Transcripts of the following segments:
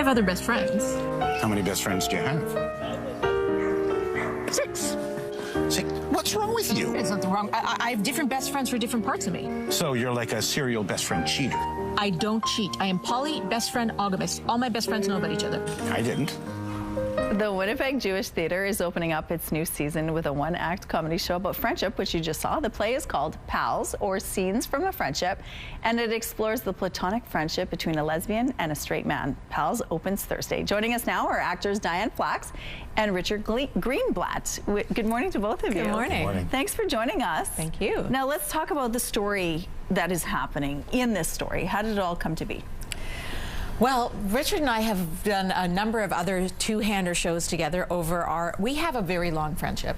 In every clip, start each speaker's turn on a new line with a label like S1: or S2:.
S1: have other best friends.
S2: How many best friends do you have? 6. What's wrong with you?
S1: There's nothing wrong. I have different best friends for different parts of me.
S2: So you're like a serial best friend cheater.
S1: I don't cheat. I am poly, best friend, ogamist. All my best friends know about each other.
S2: I didn't.
S3: The Winnipeg Jewish Theatre is opening up its new season with a one-act comedy show about friendship, which you just saw. The play is called Pals, or Scenes from a Friendship, and it explores the platonic friendship between a lesbian and a straight man. Pals opens Thursday. Joining us now are actors Diane Flax and Richard Greenblatt. Good morning to both of you.
S1: Good morning.
S2: Good morning.
S3: Thanks for joining us.
S1: Thank you.
S3: Now let's talk about the story that is happening in this story. How did it all come to be?
S4: Well, Richard and I have done a number of other two-hander shows together over we have a very long friendship.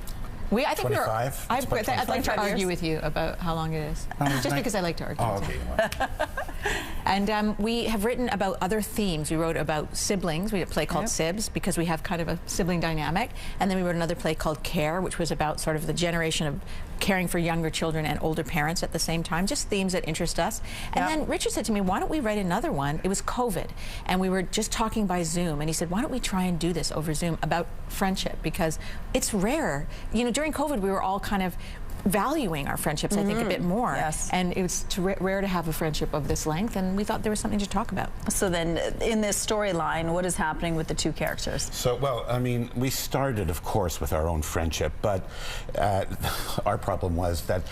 S4: I think
S2: 25?
S4: I'd like to argue
S3: years.
S4: with you about how long it is. Just because I like to argue.
S2: Oh, okay.
S4: And we have written about other themes. We wrote about siblings. We had a play called Sibs because we have kind of a sibling dynamic. And then we wrote another play called Care, which was about sort of the generation of caring for younger children and older parents at the same time, just themes that interest us. And then Richard said to me, why don't we write another one? It was COVID, and we were just talking by Zoom, and he said, why don't we try and do this over Zoom about friendship, because it's rare. You know, during COVID, we were all kind of valuing our friendships, I think, a bit more.
S3: Yes.
S4: And it was rare to have a friendship of this length, and we thought there was something to talk about.
S3: So then, in this storyline, what is happening with the two characters?
S2: So, well, I mean, we started, of course, with our own friendship, but our problem was that,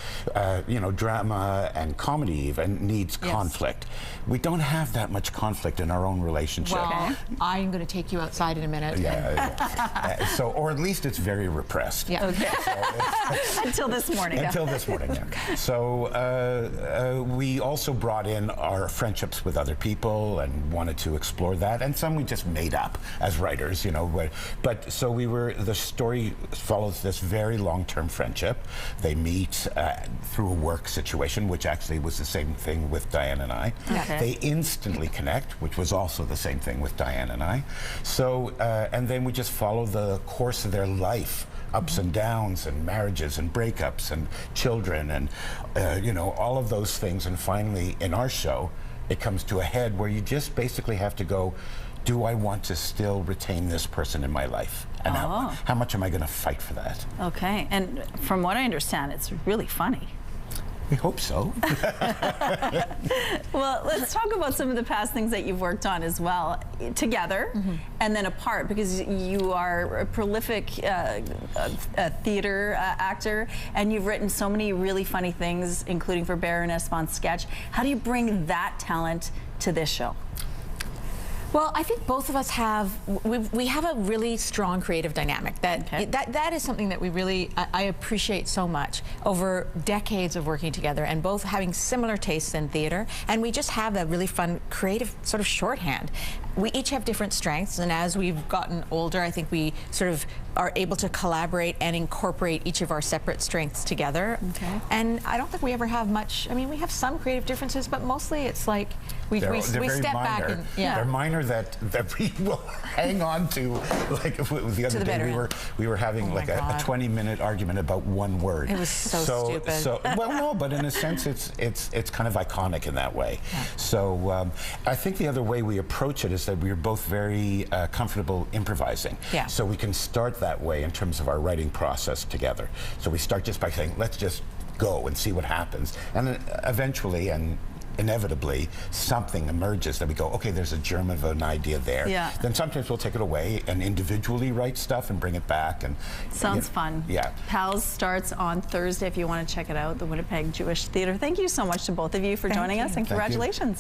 S2: you know, drama and comedy even needs conflict. We don't have that much conflict in our own relationship.
S4: Well, I'm going to take you outside in a minute.
S2: Yeah. So, or at least it's very repressed.
S4: Yeah.
S3: Okay.
S2: So
S3: Until this morning.
S2: Until this morning, yeah. So we also brought in our friendships with other people and wanted to explore that, and some we just made up as writers, you know. But so the story follows this very long-term friendship. They meet through a work situation, which actually was the same thing with Diane and I.
S3: Okay.
S2: They instantly connect, which was also the same thing with Diane and I. So, and then we just follow the course of their life, ups and downs and marriages and breakups and children and you know, all of those things. And finally, in our show, it comes to a head where you just basically have to go, do I want to still retain this person in my life? And how much am I going to fight for that?
S3: Okay, and from what I understand, it's really funny.
S2: We hope so.
S3: Well, let's talk about some of the past things that you've worked on as well, together and then apart, because you are a prolific theater actor, and you've written so many really funny things, including for Baroness von Sketch. How do you bring that talent to this show?
S4: Well, I think both of us have, we have a really strong creative dynamic. That is something that we really, I appreciate so much over decades of working together, and both having similar tastes in theater, and we just have that really fun creative sort of shorthand. We each have different strengths, and as we've gotten older, I think we sort of are able to collaborate and incorporate each of our separate strengths together. Okay. And I don't think we ever have much, I mean, we have some creative differences, but mostly it's like we step back and
S2: they're minor that we will hang on to. Like the other day, we were having like a 20-minute argument about one word.
S4: It was so stupid.
S2: Well, no, but in a sense, it's kind of iconic in that way. Yeah. So I think the other way we approach it is that we're both very comfortable improvising. Yeah. So we can start that way in terms of our writing process together. So we start just by saying, let's just go and see what happens, and then eventually and inevitably something emerges that we go, okay, there's a germ of an idea there. Yeah. Then sometimes we'll take it away and individually write stuff and bring it back. And
S3: sounds fun.
S2: Yeah.
S3: Pals starts on Thursday if you want to check it out, the Winnipeg Jewish Theatre. Thank you so much to both of you for joining us, and congratulations.